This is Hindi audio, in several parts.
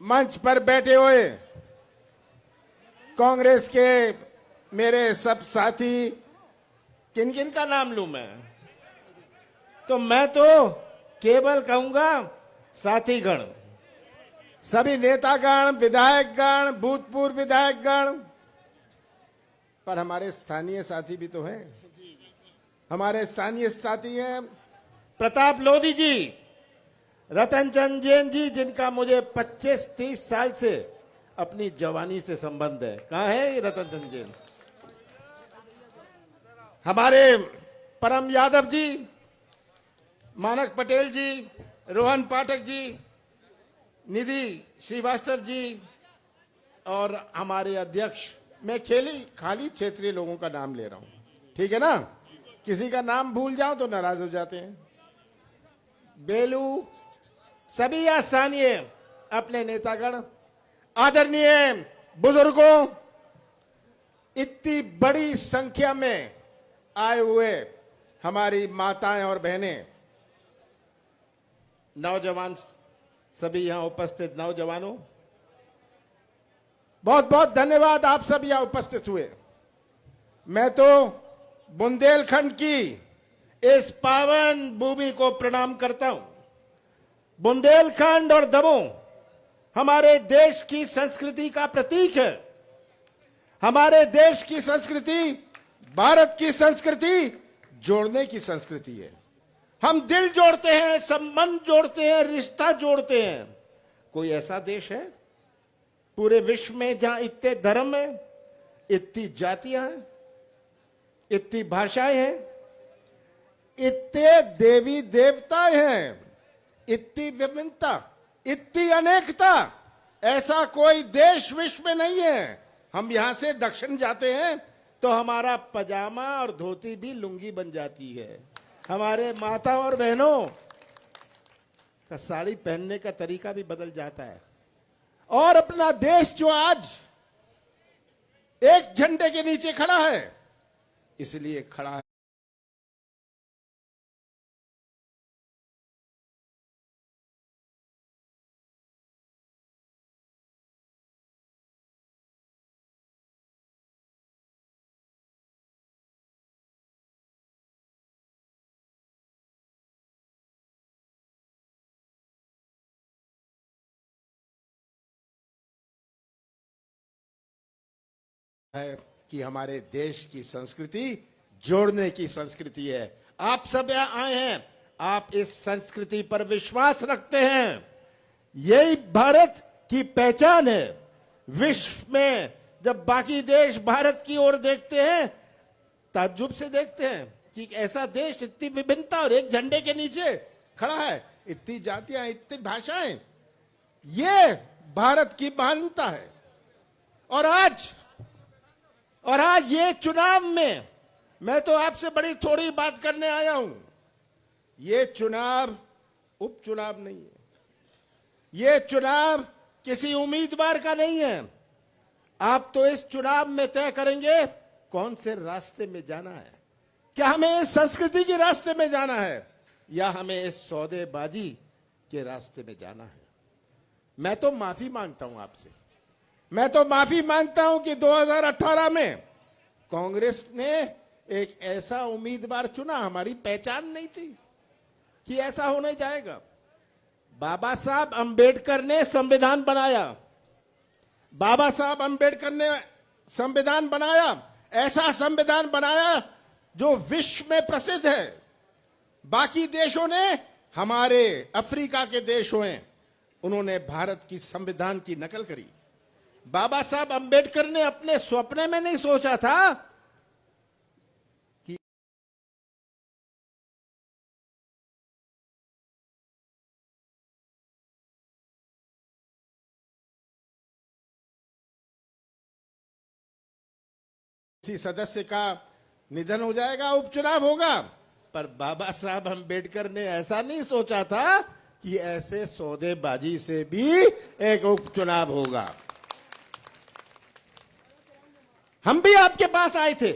मंच पर बैठे हुए कांग्रेस के मेरे सब साथी, किन किन का नाम लूं मैं? तो मैं तो केवल कहूंगा साथीगण, सभी नेतागण, विधायकगण, भूतपूर्व विधायकगण, पर हमारे स्थानीय साथी भी तो हैं। हमारे स्थानीय साथी हैं प्रताप लोधी जी, रतन चंद जैन जी, जिनका मुझे 25-30 साल से अपनी जवानी से संबंध है। कहां है ये रतन चंद जैन? हमारे परम यादव जी, मानक पटेल जी, रोहन पाठक जी, निधि श्रीवास्तव जी और हमारे अध्यक्ष। मैं खाली क्षेत्रीय लोगों का नाम ले रहा हूं, ठीक है ना? किसी का नाम भूल जाओ तो नाराज हो जाते हैं। बेलू, सभी या स्थानीय अपने नेतागण, आदरणीय बुजुर्गों, इतनी बड़ी संख्या में आए हुए हमारी माताएं और बहनें, नौजवान, सभी यहां उपस्थित नौजवानों, बहुत बहुत धन्यवाद। आप सब यहां उपस्थित हुए। मैं तो बुंदेलखंड की इस पावन भूमि को प्रणाम करता हूं। बुंदेलखंड और दमोह हमारे देश की संस्कृति का प्रतीक है। हमारे देश की संस्कृति, भारत की संस्कृति जोड़ने की संस्कृति है। हम दिल जोड़ते हैं, संबंध जोड़ते हैं, रिश्ता जोड़ते हैं। कोई ऐसा देश है पूरे विश्व में जहां इतने धर्म हैं, इतनी जातियां हैं, इतनी भाषाएं हैं, इतने देवी देवताएं हैं, इतनी विभिन्नता, इतनी अनेकता? ऐसा कोई देश विश्व में नहीं है। हम यहां से दक्षिण जाते हैं तो हमारा पजामा और धोती भी लुंगी बन जाती है। हमारे माता और बहनों का साड़ी पहनने का तरीका भी बदल जाता है। और अपना देश जो आज एक झंडे के नीचे खड़ा है, इसलिए खड़ा है कि हमारे देश की संस्कृति जोड़ने की संस्कृति है। आप सब यहां आए हैं, आप इस संस्कृति पर विश्वास रखते हैं। यही भारत की पहचान है। विश्व में जब बाकी देश भारत की ओर देखते हैं, ताज्जुब से देखते हैं कि ऐसा देश इतनी विभिन्नता और एक झंडे के नीचे खड़ा है, इतनी जातियां, इतनी भाषाएं, ये भारत की महानता है। और आज ये चुनाव में मैं तो आपसे बड़ी थोड़ी बात करने आया हूं। ये चुनाव उपचुनाव नहीं है। ये चुनाव किसी उम्मीदवार का नहीं है। आप तो इस चुनाव में तय करेंगे कौन से रास्ते में जाना है। क्या हमें इस संस्कृति के रास्ते में जाना है या हमें इस सौदेबाजी के रास्ते में जाना है? मैं तो माफी मांगता हूं आपसे। मैं तो माफी मांगता हूं कि 2018 में कांग्रेस ने एक ऐसा उम्मीदवार चुना, हमारी पहचान नहीं थी कि ऐसा होने जाएगा। बाबा साहब अंबेडकर ने संविधान बनाया। बाबा साहब अंबेडकर ने संविधान बनाया, ऐसा संविधान बनाया जो विश्व में प्रसिद्ध है। बाकी देशों ने, हमारे अफ्रीका के देशों हैं, उन्होंने भारत की संविधान की नकल करी। बाबा साहब अंबेडकर ने अपने स्वप्न में नहीं सोचा था कि किसी सदस्य का निधन हो जाएगा, उपचुनाव होगा। पर बाबा साहब अंबेडकर ने ऐसा नहीं सोचा था कि ऐसे सौदेबाजी से भी एक उपचुनाव होगा। हम भी आपके पास आए थे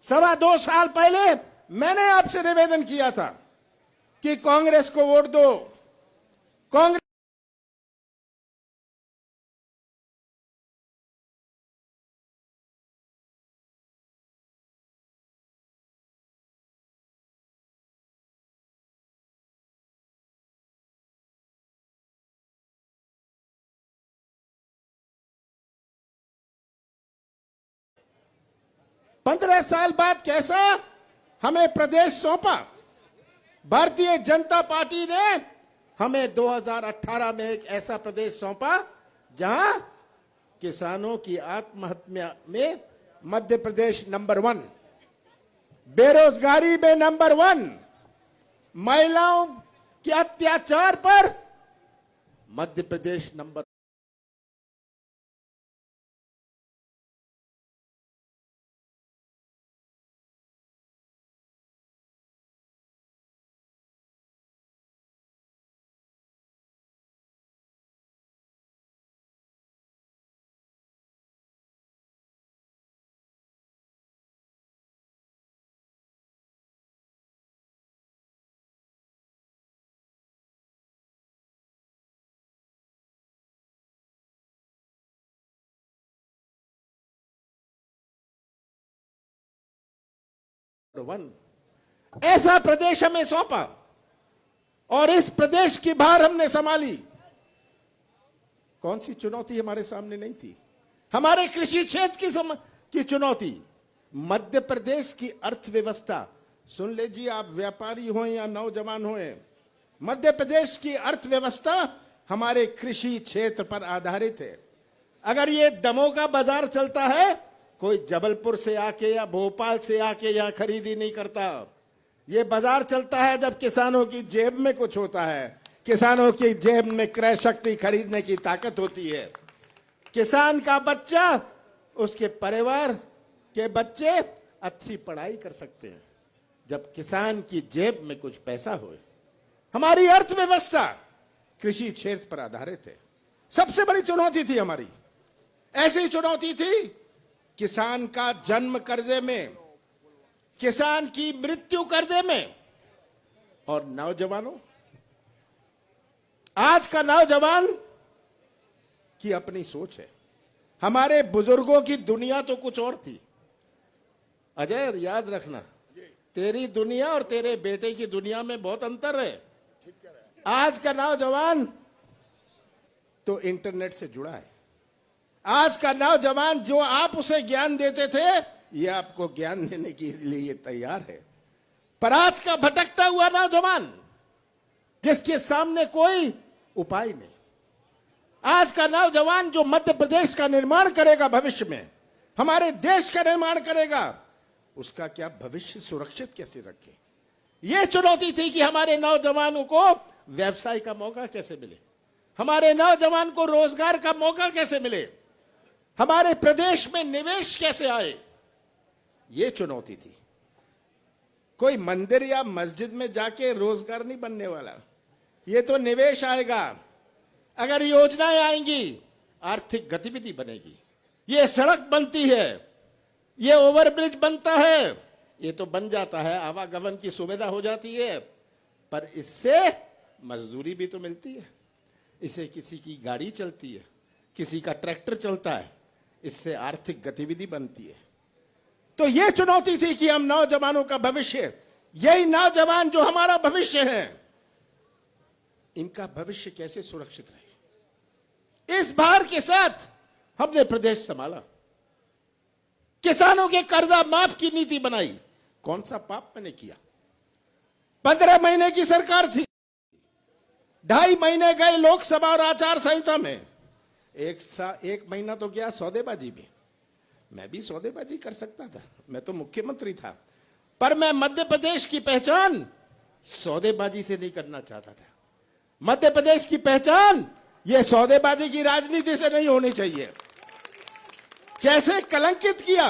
2.25 साल पहले। मैंने आपसे निवेदन किया था कि कांग्रेस को वोट दो, कांग्रेस 15 साल बाद कैसा हमें प्रदेश सौंपा। भारतीय जनता पार्टी ने हमें 2018 में एक ऐसा प्रदेश सौंपा जहां किसानों की आत्महत्या में मध्य प्रदेश नंबर 1, बेरोजगारी में नंबर 1, महिलाओं के अत्याचार पर मध्य प्रदेश नंबर 1 ऐसा प्रदेश हमें सौंपा और इस प्रदेश की भार हमने संभाली। कौन सी चुनौती हमारे सामने नहीं थी? हमारे कृषि क्षेत्र की चुनौती, मध्य प्रदेश की अर्थव्यवस्था। सुन लीजिए, आप व्यापारी हो या नौजवान हो, मध्य प्रदेश की अर्थव्यवस्था हमारे कृषि क्षेत्र पर आधारित है। अगर ये दमोह का बाजार चलता है, कोई जबलपुर से आके या भोपाल से आके यहां खरीदी नहीं करता। ये बाजार चलता है जब किसानों की जेब में कुछ होता है, किसानों की जेब में क्रय शक्ति खरीदने की ताकत होती है। किसान का बच्चा, उसके परिवार के बच्चे अच्छी पढ़ाई कर सकते हैं जब किसान की जेब में कुछ पैसा हो। हमारी अर्थव्यवस्था कृषि क्षेत्र पर आधारित है। सबसे बड़ी चुनौती थी हमारी, ऐसी चुनौती थी किसान का जन्म कर्जे में, किसान की मृत्यु कर्जे में। और नौजवानों, आज का नौजवान की अपनी सोच है। हमारे बुजुर्गों की दुनिया तो कुछ और थी। अजय, याद रखना, तेरी दुनिया और तेरे बेटे की दुनिया में बहुत अंतर है। आज का नौजवान तो इंटरनेट से जुड़ा है। आज का नौजवान, जो आप उसे ज्ञान देते थे, ये आपको ज्ञान देने के लिए तैयार है। पर आज का भटकता हुआ नौजवान, जिसके सामने कोई उपाय नहीं, आज का नौजवान जो मध्य प्रदेश का निर्माण करेगा, भविष्य में हमारे देश का निर्माण करेगा, उसका क्या भविष्य सुरक्षित कैसे रखे। यह चुनौती थी कि हमारे नौजवानों को व्यवसाय का मौका कैसे मिले, हमारे नौजवान को रोजगार का मौका कैसे मिले, हमारे प्रदेश में निवेश कैसे आए। यह चुनौती थी। कोई मंदिर या मस्जिद में जाके रोजगार नहीं बनने वाला, यह तो निवेश आएगा। अगर योजनाएं आएंगी, आर्थिक गतिविधि बनेगी। यह सड़क बनती है, यह ओवरब्रिज बनता है, यह तो बन जाता है, आवागमन की सुविधा हो जाती है, पर इससे मजदूरी भी तो मिलती है। इससे किसी की गाड़ी चलती है, किसी का ट्रैक्टर चलता है, इससे आर्थिक गतिविधि बनती है। तो यह चुनौती थी कि हम नौजवानों का भविष्य, यही नौजवान जो हमारा भविष्य है, इनका भविष्य कैसे सुरक्षित रहे। इस भार के साथ हमने प्रदेश संभाला। किसानों के कर्जा माफ की नीति बनाई। कौन सा पाप मैंने किया? 15 महीने की सरकार थी, 2.5 महीने गए लोकसभा और आचार संहिता में, एक महीना तो गया सौदेबाजी में। मैं भी सौदेबाजी कर सकता था, मैं तो मुख्यमंत्री था, पर मैं मध्य प्रदेश की पहचान सौदेबाजी से नहीं करना चाहता था। मध्य प्रदेश की पहचान यह सौदेबाजी की राजनीति से नहीं होनी चाहिए। कैसे कलंकित किया,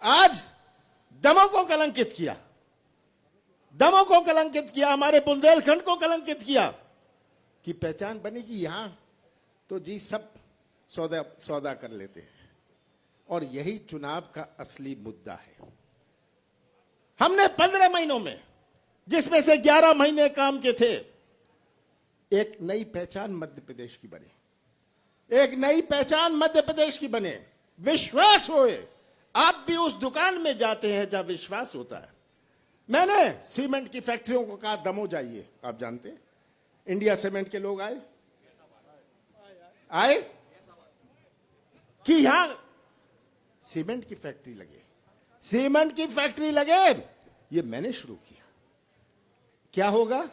आज दमोह को कलंकित किया, दमोह को कलंकित किया, हमारे बुंदेलखंड को कलंकित किया कि पहचान बनेगी यहां तो जी सब सौदा कर लेते हैं। और यही चुनाव का असली मुद्दा है। हमने 15 महीनों में, जिसमें से 11 महीने काम के थे, एक नई पहचान मध्य प्रदेश की बने, एक नई पहचान मध्य प्रदेश की बने। विश्वास होए, आप भी उस दुकान में जाते हैं जहां विश्वास होता है। मैंने सीमेंट की फैक्ट्रियों को कहा दमोह जाइए, आप जानते हैं इंडिया सीमेंट के लोग आए कि यहां सीमेंट की फैक्ट्री लगे। सीमेंट की फैक्ट्री लगे, ये मैंने शुरू किया। क्या होगा?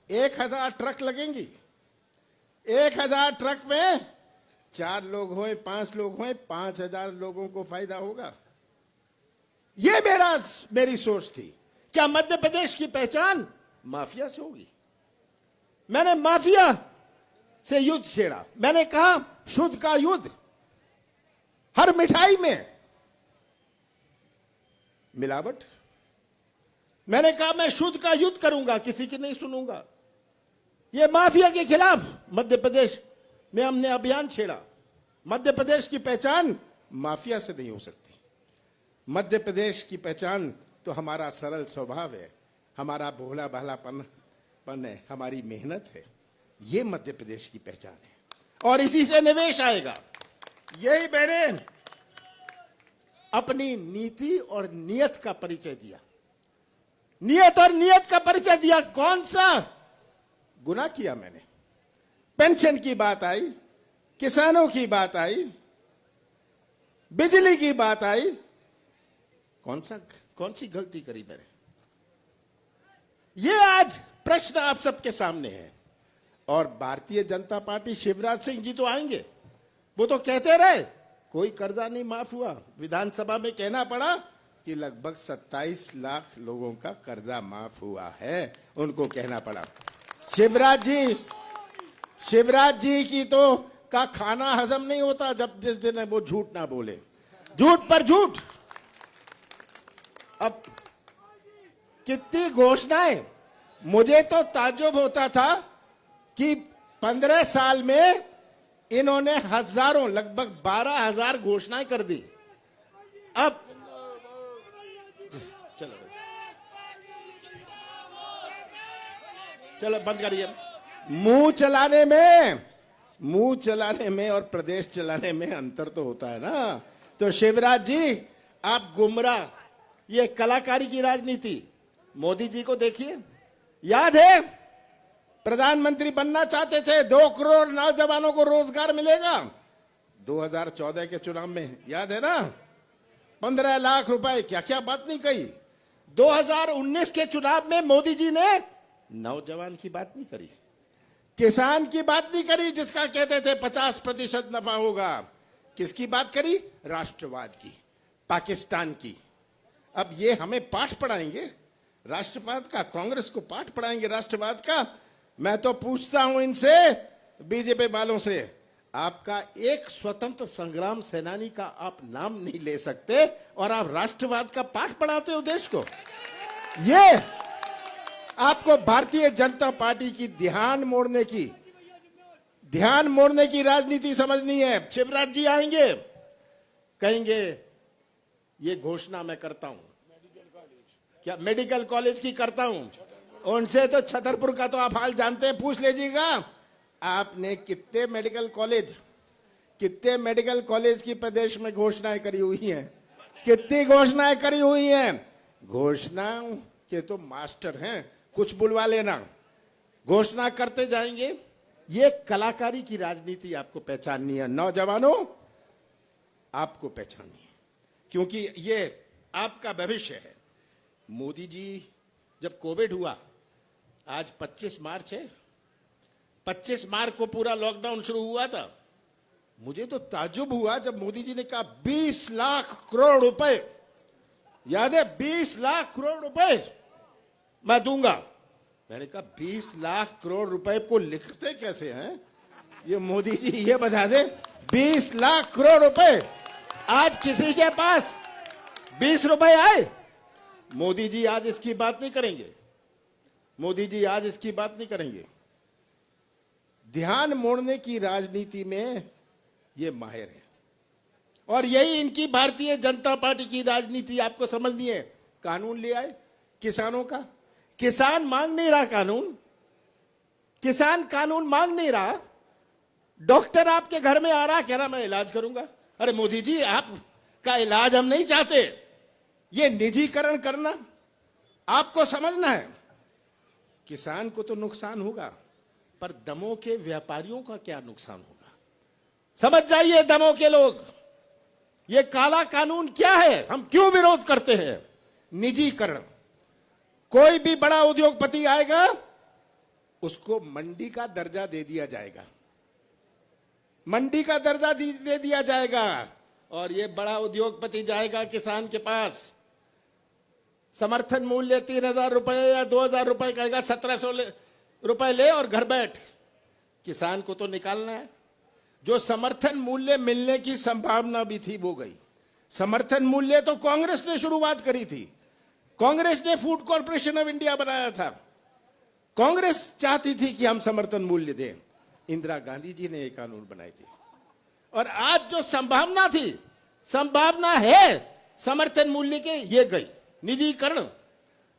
1000 ट्रक लगेंगी। 1000 ट्रक में 4 लोग होए, 5 लोग होए, 5000 लोगों को फायदा होगा। ये मेरी सोच थी। क्या मध्य प्रदेश की पहचान माफिया से होगी? मैंने माफिया से युद्ध छेड़ा। मैंने कहा शुद्ध का युद्ध। हर मिठाई में मिलावट। मैंने कहा मैं शुद्ध का युद्ध करूंगा, किसी की नहीं सुनूंगा। ये माफिया के खिलाफ मध्य प्रदेश में हमने अभियान छेड़ा। मध्य प्रदेश की पहचान माफिया से नहीं हो सकती। मध्य प्रदेश की पहचान तो हमारा सरल स्वभाव है, हमारा भोला भालापन है, हमारी मेहनत है। ये मध्य प्रदेश की पहचान है और इसी से निवेश आएगा। यही मैंने अपनी नीति और नियत का परिचय दिया। नियत और नियत का परिचय दिया। कौन सा गुनाह किया मैंने? पेंशन की बात आई, किसानों की बात आई, बिजली की बात आई। कौन सी गलती करी मैंने? ये आज प्रश्न आप सबके सामने है। और भारतीय जनता पार्टी, शिवराज सिंह जी तो आएंगे, वो तो कहते रहे कोई कर्जा नहीं माफ हुआ। विधानसभा में कहना पड़ा कि लगभग 27 लाख लोगों का कर्जा माफ हुआ है, उनको कहना पड़ा। शिवराज जी की तो का खाना हजम नहीं होता जब जिस दिन वो झूठ ना बोले। झूठ पर झूठ। अब कितनी घोषणाएं। मुझे तो ताज्जुब होता था कि 15 साल में इन्होंने हजारों, लगभग 12,000 घोषणाएं कर दी। अब चलो बंद करिए। मुंह चलाने में और प्रदेश चलाने में अंतर तो होता है ना। तो शिवराज जी आप गुमराह, ये कलाकारी की राजनीति। मोदी जी को देखिए, याद है प्रधानमंत्री बनना चाहते थे, 2 करोड़ नौजवानों को रोजगार मिलेगा 2014 के चुनाव में, याद है ना? 15 लाख रुपए, क्या क्या बात नहीं कही। 2019 के चुनाव में मोदी जी ने नौजवान की बात नहीं करी, किसान की बात नहीं करी, जिसका कहते थे 50% नफा होगा। किसकी बात करी? राष्ट्रवाद की, पाकिस्तान की। अब ये हमें पाठ पढ़ाएंगे राष्ट्रवाद का, कांग्रेस को पाठ पढ़ाएंगे राष्ट्रवाद का। मैं तो पूछता हूं इनसे, बीजेपी वालों से, आपका एक स्वतंत्र संग्राम सेनानी का आप नाम नहीं ले सकते और आप राष्ट्रवाद का पाठ पढ़ाते हो देश को। ये आपको भारतीय जनता पार्टी की ध्यान मोड़ने की राजनीति समझनी है। शिवराज जी आएंगे, कहेंगे ये घोषणा मैं करता हूं, क्या मेडिकल कॉलेज की करता हूं। उनसे तो छतरपुर का तो आप हाल जानते हैं, पूछ लीजिएगा आपने कितने मेडिकल कॉलेज की प्रदेश में घोषणाएं करी हुई हैं, कितनी घोषणाएं करी हुई हैं। घोषणाओं के तो मास्टर हैं, कुछ बुलवा लेना, घोषणा करते जाएंगे। ये कलाकारी की राजनीति आपको पहचाननी है। नौजवानों, आपको पहचाननी है, क्योंकि ये आपका भविष्य है। मोदी जी, जब कोविड हुआ, आज 25 मार्च है, 25 मार्च को पूरा लॉकडाउन शुरू हुआ था। मुझे तो ताज्जुब हुआ जब मोदी जी ने कहा 20 लाख करोड़ रुपए, याद है 20 लाख करोड़ रुपए मैं दूंगा। मैंने कहा 20 लाख करोड़ रुपए को लिखते कैसे हैं ये मोदी जी, ये बता दे। 20 लाख करोड़ रुपए आज किसी के पास 20 रुपए आए? मोदी जी आज इसकी बात नहीं करेंगे। मोदी जी आज इसकी बात नहीं करेंगे। ध्यान मोड़ने की राजनीति में ये माहिर है और यही इनकी भारतीय जनता पार्टी की राजनीति आपको समझनी है। कानून ले आए किसानों का, किसान मांग नहीं रहा कानून, किसान कानून मांग नहीं रहा। डॉक्टर आपके घर में आ रहा, कह रहा मैं इलाज करूंगा। अरे मोदी जी, आपका इलाज हम नहीं चाहते। ये निजीकरण करना आपको समझना है। किसान को तो नुकसान होगा, पर दमों के व्यापारियों का क्या नुकसान होगा? समझ जाइए दमों के लोग, ये काला कानून क्या है, हम क्यों विरोध करते हैं? निजीकरण। कोई भी बड़ा उद्योगपति आएगा, उसको मंडी का दर्जा दे दिया जाएगा, मंडी का दर्जा दे दिया जाएगा। और ये बड़ा उद्योगपति जाएगा किसान के पास, समर्थन मूल्य 3,000 रुपए या 2,000 रुपए कहेगा, 1,700 रुपए ले और घर बैठ। किसान को तो निकालना है। जो समर्थन मूल्य मिलने की संभावना भी थी वो गई। समर्थन मूल्य तो कांग्रेस ने शुरुआत करी थी, कांग्रेस ने फूड कॉर्पोरेशन ऑफ इंडिया बनाया था, कांग्रेस चाहती थी कि हम समर्थन मूल्य दें। इंदिरा गांधी जी ने एक कानून बनाई थी। और आज जो संभावना थी, संभावना है समर्थन मूल्य के, ये गई। निजीकरण।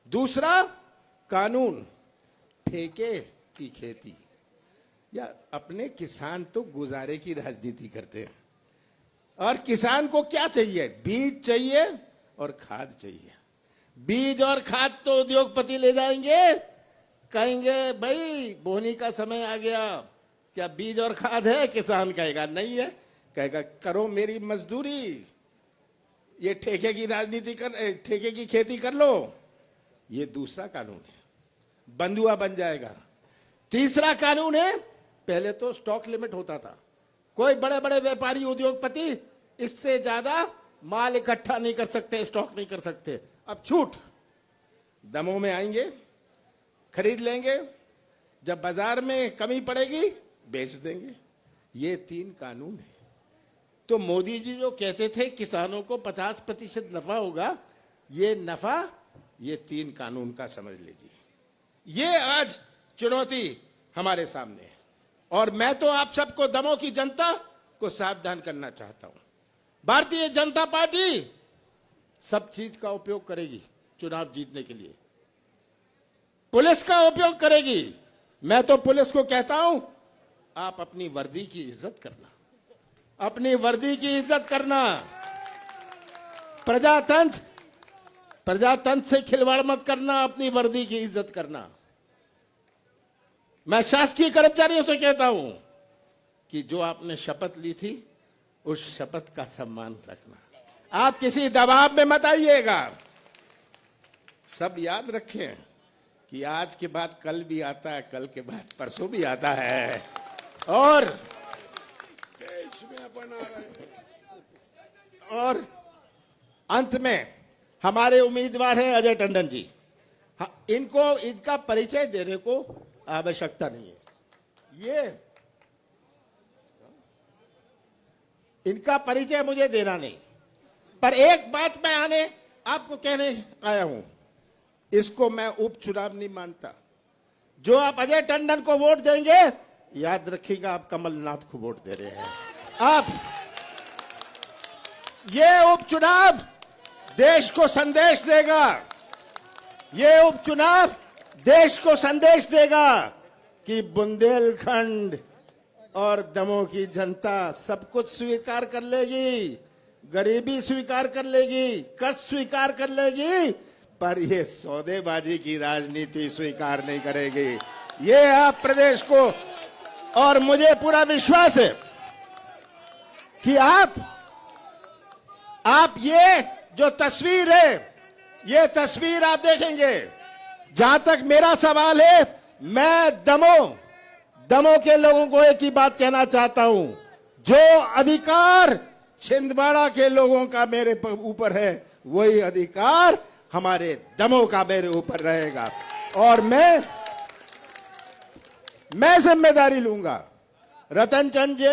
दूसरा कानून, ठेके की खेती। या अपने किसान तो गुजारे की राजनीति करते हैं, और किसान को क्या चाहिए? बीज चाहिए और खाद चाहिए। बीज और खाद तो उद्योगपति ले जाएंगे, कहेंगे भाई बोनी का समय आ गया, क्या बीज और खाद है? किसान कहेगा नहीं है, कहेगा करो मेरी मजदूरी, ये ठेके की राजनीति कर, ठेके की खेती कर लो। ये दूसरा कानून है, बंधुआ बन जाएगा। तीसरा कानून है, पहले तो स्टॉक लिमिट होता था, कोई बड़े बड़े व्यापारी उद्योगपति इससे ज्यादा माल इकट्ठा नहीं कर सकते, स्टॉक नहीं कर सकते। अब छूट, दमों में आएंगे, खरीद लेंगे, जब बाजार में कमी पड़ेगी बेच देंगे। ये 3 कानून है। तो मोदी जी जो कहते थे किसानों को 50% नफा होगा, ये नफा ये 3 कानून का समझ लीजिए। ये आज चुनौती हमारे सामने है। और मैं तो आप सबको, दमों की जनता को सावधान करना चाहता हूं। भारतीय जनता पार्टी सब चीज का उपयोग करेगी चुनाव जीतने के लिए, पुलिस का उपयोग करेगी। मैं तो पुलिस को कहता हूं, आप अपनी वर्दी की इज्जत करना, अपनी वर्दी की इज्जत करना। प्रजातंत्र से खिलवाड़ मत करना, अपनी वर्दी की इज्जत करना। मैं शासकीय कर्मचारियों से कहता हूं कि जो आपने शपथ ली थी, उस शपथ का सम्मान रखना। आप किसी दबाव में मत आइएगा। सब याद रखें कि आज के बाद कल भी आता है, कल के बाद परसों भी आता है। और देश में अपन आ रहे हैं। और अंत में हमारे उम्मीदवार हैं अजय टंडन जी। इनको इनका परिचय देने को आवश्यकता नहीं है। ये इनका परिचय मुझे देना नहीं, पर एक बात मैं आपको कहने आया हूं, इसको मैं उपचुनाव नहीं मानता। जो आप अजय टंडन को वोट देंगे, याद रखिएगा आप कमलनाथ को वोट दे रहे हैं। आप ये उपचुनाव देश को संदेश देगा, ये उपचुनाव देश को संदेश देगा कि बुंदेलखंड और दमों की जनता सब कुछ स्वीकार कर लेगी, गरीबी स्वीकार कर लेगी, कष्ट स्वीकार कर लेगी, पर ये सौदेबाजी की राजनीति स्वीकार नहीं करेगी। ये आप प्रदेश को, और मुझे पूरा विश्वास है कि आप ये जो तस्वीर है, ये तस्वीर आप देखेंगे। जहां तक मेरा सवाल है, मैं दमों के लोगों को एक ही बात कहना चाहता हूं, जो अधिकार छिंदवाड़ा के लोगों का मेरे ऊपर है, वही अधिकार हमारे दमों का मेरे ऊपर रहेगा। और मैं जिम्मेदारी लूंगा। रतन चंद जी,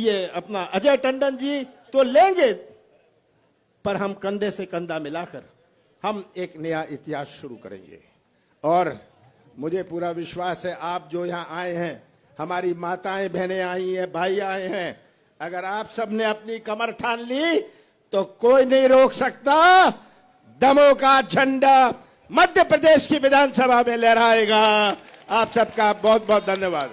ये अपना अजय टंडन जी तो लेंगे, पर हम कंधे से कंधा मिलाकर हम एक नया इतिहास शुरू करेंगे। और मुझे पूरा विश्वास है, आप जो यहां आए हैं, हमारी माताएं बहनें आई हैं, भाई आए हैं, अगर आप सबने अपनी कमर ठान ली तो कोई नहीं रोक सकता। दमों का झंडा मध्य प्रदेश की विधानसभा में लहराएगा। आप सबका बहुत बहुत धन्यवाद।